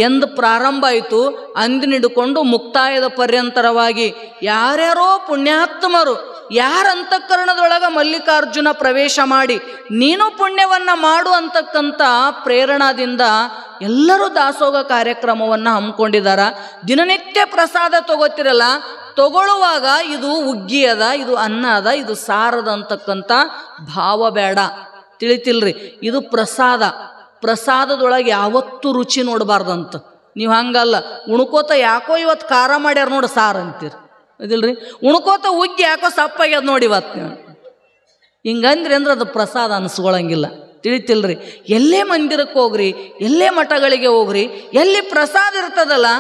[SPEAKER 1] ಎಂದು ಪ್ರಾರಂಭ ಆಯಿತು ಅಂದಿನ ಹಿಡ್ಕೊಂಡು ಮುಕ್ತಾಯದ ಪರ್ಯಂತರವಾಗಿ ಯಾರ್ಯಾರೋ ಪುಣ್ಯಾತ್ಮರು ಯಾರ ಅಂತಃಕರಣದೊಳಗೆ ಮಲ್ಲಿಕಾರ್ಜುನ ಪ್ರವೇಶ ಮಾಡಿ ನೀನು ಪುಣ್ಯವನ್ನು ಮಾಡು ಅಂತಕ್ಕಂಥ ಪ್ರೇರಣಾದಿಂದ ಎಲ್ಲರೂ ದಾಸೋಗ ಕಾರ್ಯಕ್ರಮವನ್ನು ಹಮ್ಮಿಕೊಂಡಿದ್ದಾರೆ. ದಿನನಿತ್ಯ ಪ್ರಸಾದ ತಗೋತಿರಲ್ಲ, ತಗೊಳ್ಳುವಾಗ ಇದು ಉಗ್ಗಿ ಅದ, ಇದು ಅನ್ನ ಅದ, ಇದು ಸಾರದ ಅಂತಕ್ಕಂಥ ಭಾವ ಬೇಡ. ತಿಳಿತಿಲ್ರಿ? ಇದು ಪ್ರಸಾದ. ಪ್ರಸಾದದೊಳಗೆ ಯಾವತ್ತೂ ರುಚಿ ನೋಡಬಾರ್ದಂತ. ನೀವು ಹಂಗಲ್ಲ, ಉಣ್ಕೋತ ಯಾಕೋ ಇವತ್ತು ಖಾರ ಮಾಡ್ಯಾರ ನೋಡಿ ಸಾರು ಅಂತೀರಿ, ಅದಿಲ್ರಿ? ಉಣ್ಕೋತ ಉಗ್ಗಿ ಯಾಕೋ ಸಪ್ಪಾಗ್ಯದ ನೋಡಿ ಇವತ್ತು ನೀವು ಹಿಂಗಂದ್ರಿ ಅಂದ್ರೆ ಅದು ಪ್ರಸಾದ ಅನಿಸ್ಕೊಳಂಗಿಲ್ಲ. ತಿಳಿತಿಲ್ರಿ? ಎಲ್ಲೇ ಮಂದಿರಕ್ಕೆ ಹೋಗ್ರಿ, ಎಲ್ಲೇ ಮಠಗಳಿಗೆ ಹೋಗ್ರಿ, ಎಲ್ಲಿ ಪ್ರಸಾದ ಇರ್ತದಲ್ಲ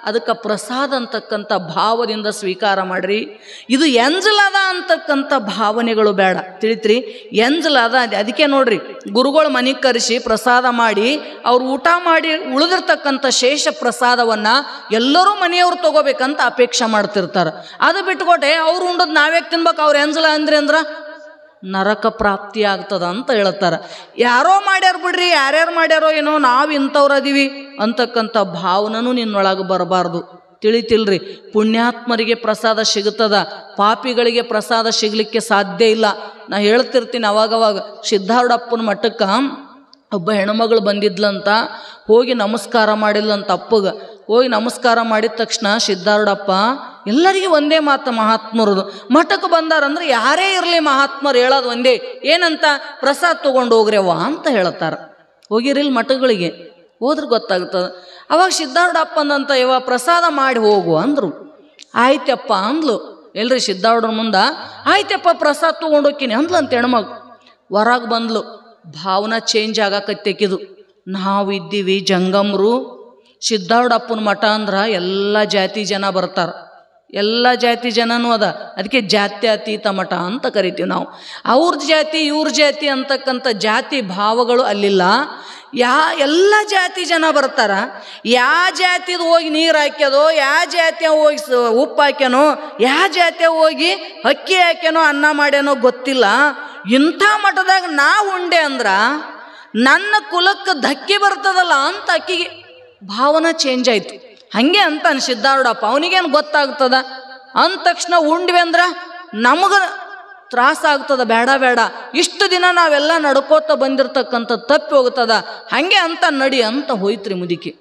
[SPEAKER 1] ಅದಕ್ಕೆ ಪ್ರಸಾದ ಅಂತಕ್ಕಂಥ ಭಾವದಿಂದ ಸ್ವೀಕಾರ ಮಾಡ್ರಿ. ಇದು ಎಂಜಲದ ಅಂತಕ್ಕಂಥ ಭಾವನೆಗಳು ಬೇಡ. ತಿಳಿತ್ರಿ? ಎಂಜಲದ ಅದಕ್ಕೆ ನೋಡ್ರಿ, ಗುರುಗಳು ಮನೆಗೆ ಕರೆಸಿ ಪ್ರಸಾದ ಮಾಡಿ ಅವ್ರು ಊಟ ಮಾಡಿ ಉಳಿದಿರ್ತಕ್ಕಂಥ ಶೇಷ ಪ್ರಸಾದವನ್ನು ಎಲ್ಲರೂ ಮನೆಯವ್ರು ತಗೋಬೇಕಂತ ಅಪೇಕ್ಷೆ ಮಾಡ್ತಿರ್ತಾರೆ. ಅದು ಬಿಟ್ಕೊಟ್ಟೆ ಅವ್ರು ಉಂಡದ್ ನಾವ್ಯಾಕೆ ತಿನ್ಬೇಕು? ಅವ್ರು ಎಂಜಲ ಅಂದ್ರೆ ನರಕ ಪ್ರಾಪ್ತಿ ಆಗ್ತದ ಅಂತ ಹೇಳ್ತಾರೆ. ಯಾರೋ ಮಾಡ್ಯಾರ ಬಿಡ್ರಿ, ಯಾರ್ಯಾರು ಮಾಡ್ಯಾರೋ ಏನೋ, ನಾವು ಇಂಥವ್ರು ಅದೀವಿ ಅಂತಕ್ಕಂಥ ಭಾವನೂ ನಿನ್ನೊಳಗೆ ಬರಬಾರ್ದು. ತಿಳಿತಿಲ್ರಿ? ಪುಣ್ಯಾತ್ಮರಿಗೆ ಪ್ರಸಾದ ಸಿಗುತ್ತದ, ಪಾಪಿಗಳಿಗೆ ಪ್ರಸಾದ ಸಿಗಲಿಕ್ಕೆ ಸಾಧ್ಯ ಇಲ್ಲ. ನಾ ಹೇಳ್ತಿರ್ತೀನಿ ಅವಾಗವಾಗ. ಸಿದ್ಧಾರೂಢಪ್ಪನ ಮಠಕ್ಕೆ ಒಬ್ಬ ಹೆಣ್ಮಗಳು ಬಂದಿದ್ಲಂತ, ಹೋಗಿ ನಮಸ್ಕಾರ ಮಾಡಿಲ್ಲಂತ ಅಪ್ಪಗೆ. ಹೋಗಿ ನಮಸ್ಕಾರ ಮಾಡಿದ ತಕ್ಷಣ ಸಿದ್ಧಾರೂಢಪ್ಪ ಎಲ್ಲರಿಗೂ ಒಂದೇ ಮಾತು ಮಹಾತ್ಮರದು, ಮಠಕ್ಕೆ ಬಂದಾರಂದ್ರೆ ಯಾರೇ ಇರಲಿ ಮಹಾತ್ಮರು ಹೇಳೋದು ಒಂದೇ, ಏನಂತ? ಪ್ರಸಾದ ತೊಗೊಂಡು ಹೋಗ್ರವ್ವ ಅಂತ ಹೇಳ್ತಾರೆ. ಹೋಗಿರಿಲ್ಲ ಮಠಗಳಿಗೆ? ಹೋದ್ರೆ ಗೊತ್ತಾಗ್ತದೆ. ಅವಾಗ ಸಿದ್ಧಾರೂಢಪ್ಪ ಅಂದಂತ ಯವ್ವ ಪ್ರಸಾದ ಮಾಡಿ ಹೋಗು ಅಂದರು. ಆಯ್ತಪ್ಪ ಅಂದ್ಲು. ಎಲ್ರಿ ಸಿದ್ಧಾರೂಢರ ಮುಂದೆ ಆಯ್ತಪ್ಪ ಪ್ರಸಾದ ತೊಗೊಂಡು ಹೋಗ್ತೀನಿ ಅಂದ್ಲಂತ ಹೆಣ್ಮಗು. ಹೊರಗೆ ಬಂದ್ಲು. ಭಾವನಾ ಚೇಂಜ್ ಆಗಾಕತ್ತೇಕಿದು. ನಾವು ಇದ್ದೀವಿ ಜಂಗಮರು, ಸಿದ್ಧಾರೂಢಪ್ಪನ ಮಠ ಅಂದ್ರೆ ಎಲ್ಲ ಜಾತಿ ಜನ ಬರ್ತಾರೆ, ಎಲ್ಲ ಜಾತಿ ಜನನೂ ಅದ. ಅದಕ್ಕೆ ಜಾತ್ಯತೀತ ಮಠ ಅಂತ ಕರಿತೀವಿ ನಾವು. ಅವ್ರ ಜಾತಿ ಇವ್ರ ಜಾತಿ ಅಂತಕ್ಕಂಥ ಜಾತಿ ಭಾವಗಳು ಅಲ್ಲಿಲ್ಲ. ಎಲ್ಲ ಜಾತಿ ಜನ ಬರ್ತಾರ. ಯಾವ ಜಾತಿದು ಹೋಗಿ ನೀರು ಹಾಕ್ಯದೋ, ಯಾವ ಜಾತಿಯ ಹೋಗಿ ಉಪ್ಪು ಹಾಕ್ಯಾನೋ, ಯಾವ ಜಾತಿಯ ಹೋಗಿ ಅಕ್ಕಿ ಹಾಕ್ಯಾನೋ ಅನ್ನ ಮಾಡ್ಯಾನೋ ಗೊತ್ತಿಲ್ಲ. ಇಂಥ ಮಠದಾಗ ನಾವು ಉಂಡೆ ಅಂದ್ರ ನನ್ನ ಕುಲಕ್ಕೆ ಧಕ್ಕೆ ಬರ್ತದಲ್ಲ ಅಂತ ಅಕ್ಕಿಗೆ ಭಾವನಾ ಚೇಂಜ್ ಆಯ್ತು. ಹಂಗೆ ಅಂತ ಸಿದ್ಧಾರೂಢಪ್ಪ ಅವನಿಗೇನು ಗೊತ್ತಾಗ್ತದ? ಅಂದ ತಕ್ಷಣ ಉಂಡ್ವಿ ಅಂದ್ರೆ ನಮಗೆ ತ್ರಾಸ ಆಗ್ತದ. ಬೇಡ ಬೇಡ, ಇಷ್ಟು ದಿನ ನಾವೆಲ್ಲ ನಡ್ಕೋತ ಬಂದಿರತಕ್ಕಂಥ ತಪ್ಪಿ ಹೋಗ್ತದ, ಹಾಗೆ ಅಂತ ನಡಿ ಅಂತ ಹೋಯ್ತ್ರಿ ಮುದುಕಿ.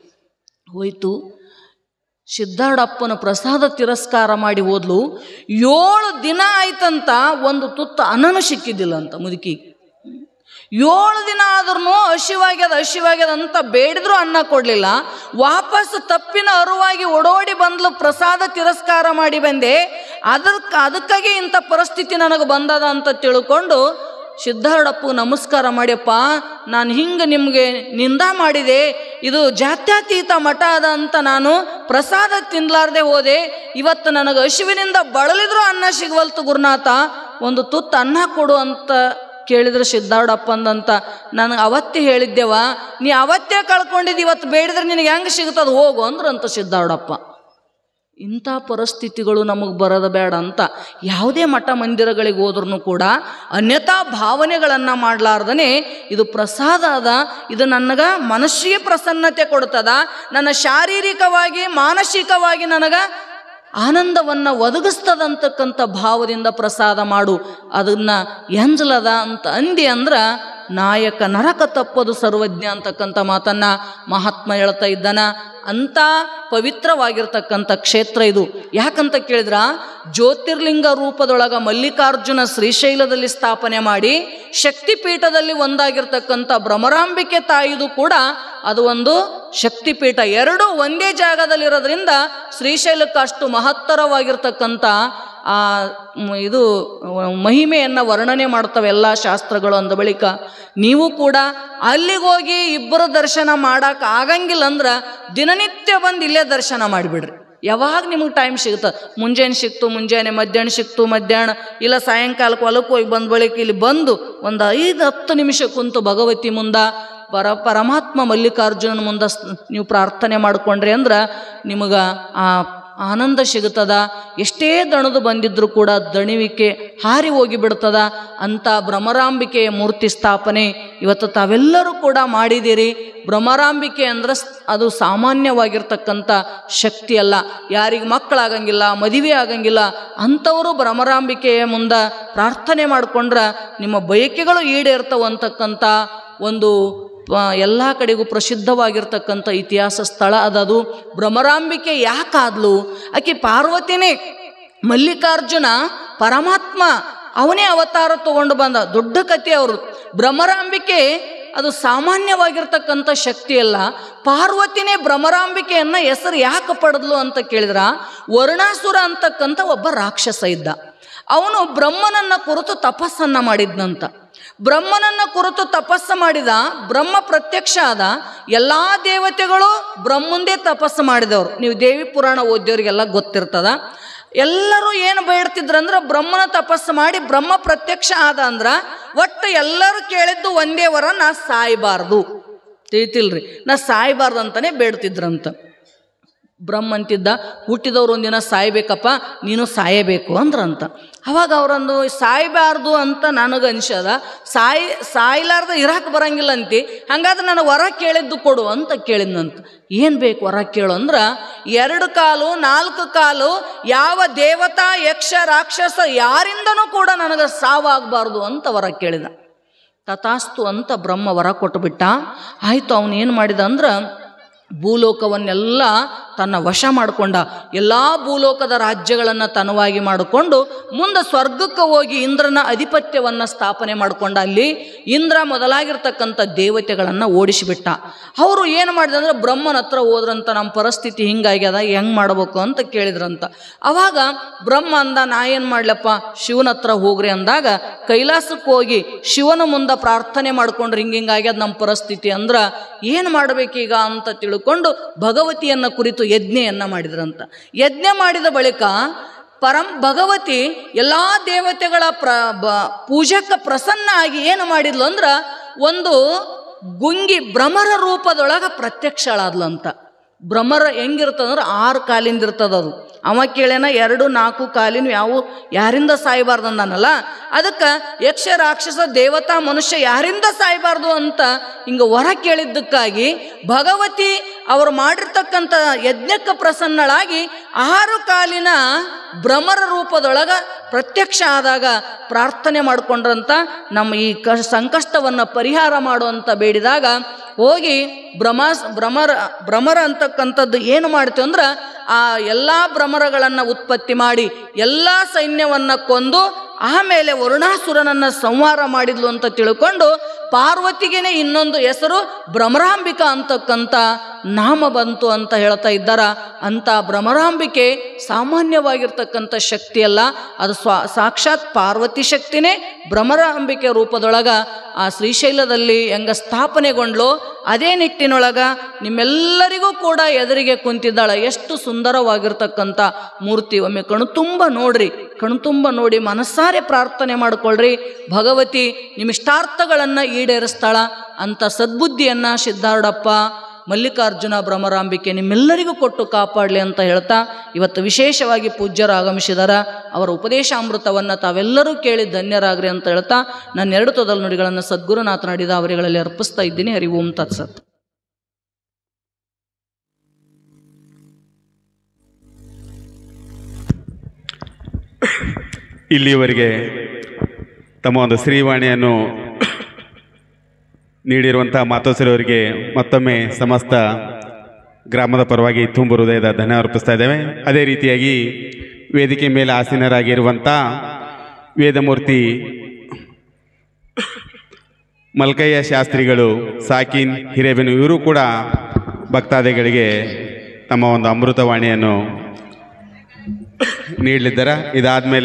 [SPEAKER 1] ಹೋಯ್ತು. ಸಿದ್ಧಾರೂಢಪ್ಪನ ಪ್ರಸಾದ ತಿರಸ್ಕಾರ ಮಾಡಿ ಹೋದ್ಲು. 7 ದಿನ ಆಯ್ತಂತ ಒಂದು ತುತ್ತು ಅನ್ನನೂ ಸಿಕ್ಕಿದ್ದಿಲ್ಲ ಅಂತ ಮುದುಕಿ. 7 ದಿನ ಆದ್ರೂ ಹಸಿವಾಗ್ಯದ ಅಂತ ಬೇಡಿದ್ರು ಅನ್ನ ಕೊಡಲಿಲ್ಲ. ವಾಪಸ್ ತಪ್ಪಿನ ಅರುವಾಗಿ ಓಡೋಡಿ ಬಂದ್ಲು. ಪ್ರಸಾದ ತಿರಸ್ಕಾರ ಮಾಡಿ ಬಂದೆ, ಅದಕ್ಕಾಗಿ ಇಂಥ ಪರಿಸ್ಥಿತಿ ನನಗೆ ಬಂದದ ಅಂತ ತಿಳ್ಕೊಂಡು ಸಿದ್ಧಾರೂಢಪ್ಪು ನಮಸ್ಕಾರ ಮಾಡಿಯಪ್ಪ, ನಾನು ಹಿಂಗೆ ನಿಮಗೆ ನಿಂದ ಮಾಡಿದೆ, ಇದು ಜಾತ್ಯತೀತ ಮಠ ಅದ ಅಂತ ನಾನು ಪ್ರಸಾದ ತಿನ್ಲಾರ್ದೆ ಹೋದೆ. ಇವತ್ತು ನನಗೆ ಹಸಿವಿನಿಂದ ಬಳಲಿದ್ರು ಅನ್ನ ಸಿಗವಲ್ತು ಗುರುನಾಥ, ಒಂದು ತುತ್ತು ಅನ್ನ ಕೊಡು ಅಂತ ಕೇಳಿದ್ರೆ ಸಿದ್ಧಾರೂಢಪ್ಪ ಅಂದಂತ ನನಗೆ ಅವತ್ತೇ ಹೇಳಿದ್ದೆವ, ನೀ ಅವತ್ತೇ ಕಳ್ಕೊಂಡಿದ್ದು, ಇವತ್ತು ಬೇಡಿದ್ರೆ ನಿನಗೆ ಹೆಂಗೆ ಸಿಗ್ತದೆ ಹೋಗು ಅಂದ್ರಂತ ಸಿದ್ಧಾರೂಢಪ್ಪ. ಇಂಥ ಪರಿಸ್ಥಿತಿಗಳು ನಮಗೆ ಬರೋದು ಬೇಡ ಅಂತ ಯಾವುದೇ ಮಠ ಮಂದಿರಗಳಿಗೆ ಹೋದ್ರೂ ಕೂಡ ಅನ್ಯಥಾ ಭಾವನೆಗಳನ್ನು ಮಾಡಲಾರ್ದೇ ಇದು ಪ್ರಸಾದ ಅದ, ಇದು ನನಗೆ ಮನಸ್ಸಿಗೆ ಪ್ರಸನ್ನತೆ ಕೊಡ್ತದ, ನನ್ನ ಶಾರೀರಿಕವಾಗಿ ಮಾನಸಿಕವಾಗಿ ನನಗೆ ಆನಂದವನ್ನು ಒದಗಿಸ್ತದಂತಕ್ಕಂಥ ಭಾವದಿಂದ ಪ್ರಸಾದ ಮಾಡು. ಅದನ್ನು ಎಂಜಲದ ಅಂತ ಅಂದಿ ಅಂದ್ರೆ ನಾಯಕ ನರಕ ತಪ್ಪದು ಸರ್ವಜ್ಞ ಅಂತಕ್ಕಂಥ ಮಾತನ್ನು ಮಹಾತ್ಮ ಹೇಳ್ತಾ ಇದ್ದಾನ. ಅಂಥ ಪವಿತ್ರವಾಗಿರ್ತಕ್ಕಂಥ ಕ್ಷೇತ್ರ ಇದು. ಯಾಕಂತ ಕೇಳಿದ್ರ, ಜ್ಯೋತಿರ್ಲಿಂಗ ರೂಪದೊಳಗ ಮಲ್ಲಿಕಾರ್ಜುನ ಶ್ರೀಶೈಲದಲ್ಲಿ ಸ್ಥಾಪನೆ ಮಾಡಿ ಶಕ್ತಿಪೀಠದಲ್ಲಿ ಒಂದಾಗಿರ್ತಕ್ಕಂಥ ಭ್ರಮರಾಂಬಿಕೆ ತಾಯಿದು ಕೂಡ ಅದು ಒಂದು ಶಕ್ತಿಪೀಠ. ಎರಡೂ ಒಂದೇ ಜಾಗದಲ್ಲಿರೋದ್ರಿಂದ ಶ್ರೀಶೈಲಕ್ಕೆ ಅಷ್ಟು ಮಹತ್ತರವಾಗಿರ್ತಕ್ಕಂಥ ಇದು ಮಹಿಮೆಯನ್ನು ವರ್ಣನೆ ಮಾಡ್ತವೆ ಎಲ್ಲ ಶಾಸ್ತ್ರಗಳು. ಅಂದ ಬಳಿಕ ನೀವು ಕೂಡ ಅಲ್ಲಿಗೋಗಿ ಇಬ್ಬರು ದರ್ಶನ ಮಾಡೋಕೆ ಆಗಂಗಿಲ್ಲ ಅಂದ್ರೆ ದಿನನಿತ್ಯ ಬಂದು ಇಲ್ಲೇ ದರ್ಶನ ಮಾಡಿಬಿಡ್ರಿ. ಯಾವಾಗ ನಿಮಗೆ ಟೈಮ್ ಸಿಗ್ತದೆ, ಮುಂಜಾನೆ ಸಿಕ್ತು ಮುಂಜಾನೆ, ಮಧ್ಯಾಹ್ನ ಸಿಕ್ತು ಮಧ್ಯಾಹ್ನ, ಇಲ್ಲ ಸಾಯಂಕಾಲಕ್ಕೆ ಹೊಲಕ್ಕೆ ಹೋಗಿ ಬಂದ ಬಳಿಕ ಇಲ್ಲಿ ಬಂದು ಒಂದು 5-10 ನಿಮಿಷ ಕುಂತು ಭಗವತಿ ಮುಂದೆ ಪರಮಾತ್ಮ ಮಲ್ಲಿಕಾರ್ಜುನನ ಮುಂದೆ ನೀವು ಪ್ರಾರ್ಥನೆ ಮಾಡಿಕೊಂಡ್ರಿ ಅಂದ್ರೆ ನಿಮಗೆ ಆ ಆನಂದ ಸಿಗುತ್ತದ. ಎಷ್ಟೇ ದಣದು ಬಂದಿದ್ರೂ ಕೂಡ ದಣಿವಿಕೆ ಹಾರಿ ಹೋಗಿ ಬಿಡ್ತದ. ಅಂಥ ಭ್ರಮರಾಂಬಿಕೆಯ ಮೂರ್ತಿ ಸ್ಥಾಪನೆ ಇವತ್ತು ತಾವೆಲ್ಲರೂ ಕೂಡ ಮಾಡಿದ್ದೀರಿ. ಭ್ರಮರಾಂಬಿಕೆ ಅಂದ್ರೆ ಅದು ಸಾಮಾನ್ಯವಾಗಿರ್ತಕ್ಕಂಥ ಶಕ್ತಿ ಅಲ್ಲ. ಯಾರಿಗೆ ಮಕ್ಕಳಾಗಂಗಿಲ್ಲ, ಮದುವೆ ಆಗಂಗಿಲ್ಲ ಅಂಥವರು ಭ್ರಮರಾಂಬಿಕೆಯ ಮುಂದೆ ಪ್ರಾರ್ಥನೆ ಮಾಡಿಕೊಂಡ್ರೆ ನಿಮ್ಮ ಬಯಕೆಗಳು ಈಡೇರ್ತವಂತಕ್ಕಂಥ ಒಂದು ಎಲ್ಲ ಕಡೆಗೂ ಪ್ರಸಿದ್ಧವಾಗಿರ್ತಕ್ಕಂಥ ಇತಿಹಾಸ ಸ್ಥಳ ಅದದು. ಭ್ರಮರಾಂಬಿಕೆ ಯಾಕಾದ್ಲು? ಆಕೆ ಪಾರ್ವತಿನೇ. ಮಲ್ಲಿಕಾರ್ಜುನ ಪರಮಾತ್ಮ ಅವನೇ ಅವತಾರ ತಗೊಂಡು ಬಂದ. ದೊಡ್ಡ ಕಥೆ ಅವರು. ಭ್ರಮರಾಂಬಿಕೆ ಅದು ಸಾಮಾನ್ಯವಾಗಿರ್ತಕ್ಕಂಥ ಶಕ್ತಿ ಅಲ್ಲ. ಪಾರ್ವತಿನೇ ಭ್ರಮರಾಂಬಿಕೆಯನ್ನ ಹೆಸರು ಯಾಕೆ ಪಡೆದ್ಲು ಅಂತ ಕೇಳಿದ್ರ, ವರ್ಣಾಸುರ ಅಂತಕ್ಕಂಥ ಒಬ್ಬ ರಾಕ್ಷಸ ಇದ್ದ. ಅವನು ಬ್ರಹ್ಮನನ್ನ ಕುರಿತು ತಪಸ್ಸನ್ನ ಮಾಡಿದ್ನಂತ. ಬ್ರಹ್ಮನನ್ನ ಕುರಿತು ತಪಸ್ಸು ಮಾಡಿದ. ಬ್ರಹ್ಮ ಪ್ರತ್ಯಕ್ಷ ಆದ. ಎಲ್ಲ ದೇವತೆಗಳು ಬ್ರಹ್ಮಂದೇ ತಪಸ್ಸು ಮಾಡಿದವರು. ನೀವು ದೇವಿ ಪುರಾಣ ಓದಿಯೋರಿಗೆಲ್ಲ ಗೊತ್ತಿರ್ತದ. ಎಲ್ಲರೂ ಏನು ಬೇಡ್ತಿದ್ರಂದ್ರೆ ಬ್ರಹ್ಮನ ತಪಸ್ಸು ಮಾಡಿ ಬ್ರಹ್ಮ ಪ್ರತ್ಯಕ್ಷ ಆದ ಅಂದ್ರೆ ಒಟ್ಟು ಎಲ್ಲರೂ ಕೇಳಿದ್ದು ಒಂದೇ ವರ, ನಾ ಸಾಯಬಾರ್ದು. ತಿಳಿತಿಲ್ರಿ, ನಾ ಸಾಯಬಾರ್ದು ಅಂತಾನೆ ಬೇಡ್ತಿದ್ರಂತ. ಬ್ರಹ್ಮ ಅಂತಿದ್ದ, ಹುಟ್ಟಿದವ್ರು ಒಂದಿನ ಸಾಯ್ಬೇಕಪ್ಪ, ನೀನು ಸಾಯಬೇಕು ಅಂದ್ರಂತ. ಅವಾಗ ಅವರಂದು ಸಾಯಬಾರ್ದು ಅಂತ ನನಗೆ ಅನ್ಸದ. ಸಾಯ್ಲಾರ್ದ ಇರಾಕ್ ಬರಂಗಿಲ್ಲ ಅಂತಿ, ಹಂಗಾದ್ರೆ ನಾನು ವರ ಕೇಳಿದ್ದು ಕೊಡು ಅಂತ ಕೇಳಿದ್ನಂತ. ಏನು ಬೇಕು ವರ ಕೇಳು ಅಂದ್ರೆ, 2 ಕಾಲು 4 ಕಾಲು ಯಾವ ದೇವತಾ ಯಕ್ಷ ರಾಕ್ಷಸ ಯಾರಿಂದನೂ ಕೂಡ ನನಗೆ ಸಾವಾಗಬಾರ್ದು ಅಂತ ವರ ಕೇಳಿದ. ತಥಾಸ್ತು ಅಂತ ಬ್ರಹ್ಮ ವರ ಕೊಟ್ಟುಬಿಟ್ಟ. ಆಯಿತು, ಅವನು ಏನು ಮಾಡಿದ ಅಂದ್ರೆ ಭೂಲೋಕವನ್ನೆಲ್ಲ ತನ್ನ ವಶ ಮಾಡಿಕೊಂಡ. ಎಲ್ಲ ಭೂಲೋಕದ ರಾಜ್ಯಗಳನ್ನು ತನವಾಗಿ ಮಾಡಿಕೊಂಡು ಮುಂದೆ ಸ್ವರ್ಗಕ್ಕೆ ಹೋಗಿ ಇಂದ್ರನ ಅಧಿಪತ್ಯವನ್ನು ಸ್ಥಾಪನೆ ಮಾಡಿಕೊಂಡ. ಅಲ್ಲಿ ಇಂದ್ರ ಮೊದಲಾಗಿರ್ತಕ್ಕಂಥ ದೇವತೆಗಳನ್ನು ಓಡಿಸಿಬಿಟ್ಟ. ಅವರು ಏನು ಮಾಡಿದಂದ್ರೆ ಬ್ರಹ್ಮನ ಹತ್ರ ಹೋದ್ರಂತ, ನಮ್ಮ ಪರಿಸ್ಥಿತಿ ಹಿಂಗಾಗ್ಯದ, ಹೆಂಗೆ ಮಾಡ್ಬೇಕು ಅಂತ ಕೇಳಿದ್ರಂತ. ಅವಾಗ ಬ್ರಹ್ಮ ಅಂದ, ನಾ ಏನು ಮಾಡ್ಲಪ್ಪ, ಶಿವನ ಹತ್ರ ಹೋಗ್ರಿ ಅಂದಾಗ ಕೈಲಾಸಕ್ಕೆ ಹೋಗಿ ಶಿವನ ಮುಂದೆ ಪ್ರಾರ್ಥನೆ ಮಾಡ್ಕೊಂಡ್ರೆ ಹಿಂಗಾಗ್ಯದ ನಮ್ಮ ಪರಿಸ್ಥಿತಿ ಅಂದ್ರೆ ಏನು ಮಾಡಬೇಕೀಗ ಅಂತ ತಿಳ್ಕೊಂಡು ಭಗವತಿಯನ್ನು ಕುರಿತು ಯಜ್ಞೆಯನ್ನು ಮಾಡಿದ್ರಂತ. ಯಜ್ಞ ಮಾಡಿದ ಬಳಿಕ ಭಗವತಿ ಎಲ್ಲ ದೇವತೆಗಳ ಪೂಜಕ ಪ್ರಸನ್ನ ಆಗಿ ಏನು ಮಾಡಿದ್ಲು ಅಂದ್ರೆ ಒಂದು ಗುಂಗಿ ಭ್ರಮರ ರೂಪದೊಳಗೆ ಪ್ರತ್ಯಕ್ಷಳಾದ್ಲಂತ. ಭ್ರಮರ ಹೆಂಗಿರ್ತದಂದ್ರೆ 6 ಕಾಲಿಂದ ಇರ್ತದದು. ಅವ ಕೇಳೇನ 2, 4 ಕಾಲಿನ ಯಾರಿಂದ ಸಾಯಬಾರ್ದು ಅಂದನಲ್ಲ. ಅದಕ್ಕೆ ಯಕ್ಷ ರಾಕ್ಷಸ ದೇವತಾ ಮನುಷ್ಯ ಯಾರಿಂದ ಸಾಯಬಾರ್ದು ಅಂತ ಹಿಂಗೆ ವರ ಕೇಳಿದ್ದಕ್ಕಾಗಿ ಭಗವತಿ ಅವರು ಮಾಡಿರ್ತಕ್ಕಂಥ ಯಜ್ಞಕ್ಕೆ ಪ್ರಸನ್ನಳಾಗಿ 6 ಕಾಲಿನ ಭ್ರಮರ ರೂಪದೊಳಗೆ ಪ್ರತ್ಯಕ್ಷ ಆದಾಗ ಪ್ರಾರ್ಥನೆ ಮಾಡಿಕೊಂಡ್ರಂತ, ನಮ್ಮ ಈ ಸಂಕಷ್ಟವನ್ನು ಪರಿಹಾರ ಮಾಡುವಂತ ಬೇಡಿದಾಗ ಹೋಗಿ ಭ್ರಮರ ಅಂತಕ್ಕಂಥದ್ದು ಏನು ಮಾಡ್ತೀವಿ ಅಂದ್ರೆ ಆ ಎಲ್ಲ ಭ್ರಮರಗಳನ್ನು ಉತ್ಪತ್ತಿ ಮಾಡಿ ಎಲ್ಲ ಸೈನ್ಯವನ್ನು ಕೊಂದು ಆಮೇಲೆ ವರುಣಾಸುರನನ್ನು ಸಂಹಾರ ಮಾಡಿದ್ಲು ಅಂತ ತಿಳ್ಕೊಂಡು ಪಾರ್ವತಿಗೇನೆ ಇನ್ನೊಂದು ಹೆಸರು ಭ್ರಮರಾಂಬಿಕಾ ಅಂತಕ್ಕಂಥ ನಾಮ ಬಂತು ಅಂತ ಹೇಳ್ತಾ ಇದ್ದಾರ. ಅಂಥ ಭ್ರಮರಾಂಬಿಕೆ ಸಾಮಾನ್ಯವಾಗಿರ್ತಕ್ಕಂಥ ಶಕ್ತಿ ಅಲ್ಲ, ಅದು ಸಾಕ್ಷಾತ್ ಪಾರ್ವತಿ ಶಕ್ತಿನೇ ಭ್ರಮರಾಂಬಿಕೆ ರೂಪದೊಳಗ ಆ ಶ್ರೀಶೈಲದಲ್ಲಿ ಹೆಂಗ ಸ್ಥಾಪನೆಗೊಂಡ್ಲೋ ಅದೇ ನಿಟ್ಟಿನೊಳಗ ನಿಮ್ಮೆಲ್ಲರಿಗೂ ಕೂಡ ಎದುರಿಗೆ ಕುಂತಿದ್ದಾಳೆ. ಎಷ್ಟು ಸುಂದರವಾಗಿರ್ತಕ್ಕಂಥ ಮೂರ್ತಿ. ಒಮ್ಮೆ ಕಣ್ತುಂಬ ನೋಡ್ರಿ, ಕಣ್ತುಂಬ ನೋಡಿ ಮನಸ್ಸಾರೆ ಪ್ರಾರ್ಥನೆ ಮಾಡ್ಕೊಳ್ರಿ. ಭಗವತಿ ನಿಮ್ಮ ಇಷ್ಟಾರ್ಥಗಳನ್ನು ಈಡೇರಿಸ್ತಾಳ. ಅಂಥ ಸದ್ಬುದ್ಧಿಯನ್ನು ಸಿದ್ಧಾರೂಢಪ್ಪ ಮಲ್ಲಿಕಾರ್ಜುನ ಭ್ರಮರಾಂಬಿಕೆ ನಿಮ್ಮೆಲ್ಲರಿಗೂ ಕೊಟ್ಟು ಕಾಪಾಡಲಿ ಅಂತ ಹೇಳ್ತಾ ಇವತ್ತು ವಿಶೇಷವಾಗಿ ಪೂಜ್ಯರು ಆಗಮಿಸಿದಾರ. ಅವರ ಉಪದೇಶಾಮೃತವನ್ನು ತಾವೆಲ್ಲರೂ ಕೇಳಿ ಧನ್ಯರಾಗ್ರಿ ಅಂತ ಹೇಳ್ತಾ ನನ್ನ 2 ತೊದಲು ನುಡಿಗಳನ್ನು ಸದ್ಗುರುನಾಥ ನಡೆದ ಅವರುಗಳಲ್ಲಿ ಅರ್ಪಿಸ್ತಾ ಇದ್ದೀನಿ. ಹರಿ ಓಂ ತತ್ಸತ್.
[SPEAKER 2] ಇಲ್ಲಿಯವರೆಗೆ ತಮ್ಮ ಒಂದು ಶ್ರೀವಾಣಿಯನ್ನು ನೀಡಿರುವಂಥ ಮಾತೋಶ್ರೀಯವರಿಗೆ ಮತ್ತೊಮ್ಮೆ ಸಮಸ್ತ ಗ್ರಾಮದ ಪರವಾಗಿ ತುಂಬ ಹೃದಯದ ಧನ್ಯವಾದ ಅರ್ಪಿಸ್ತಾ ಇದ್ದೇವೆ. ಅದೇ ರೀತಿಯಾಗಿ ವೇದಿಕೆ ಮೇಲೆ ಆಸೀನರಾಗಿರುವಂಥ ವೇದಮೂರ್ತಿ ಮಲ್ಕಯ್ಯ ಶಾಸ್ತ್ರಿಗಳು, ಸಾಕಿನ್ ಹಿರೇಬೆನು ಇವರು ಕೂಡ ಭಕ್ತಾದಿಗಳಿಗೆ ತಮ್ಮ ಒಂದು ಅಮೃತವಾಣಿಯನ್ನು ನೀಡಲಿದ್ದಾರೆ. ಇದಾದಮೇಲೆ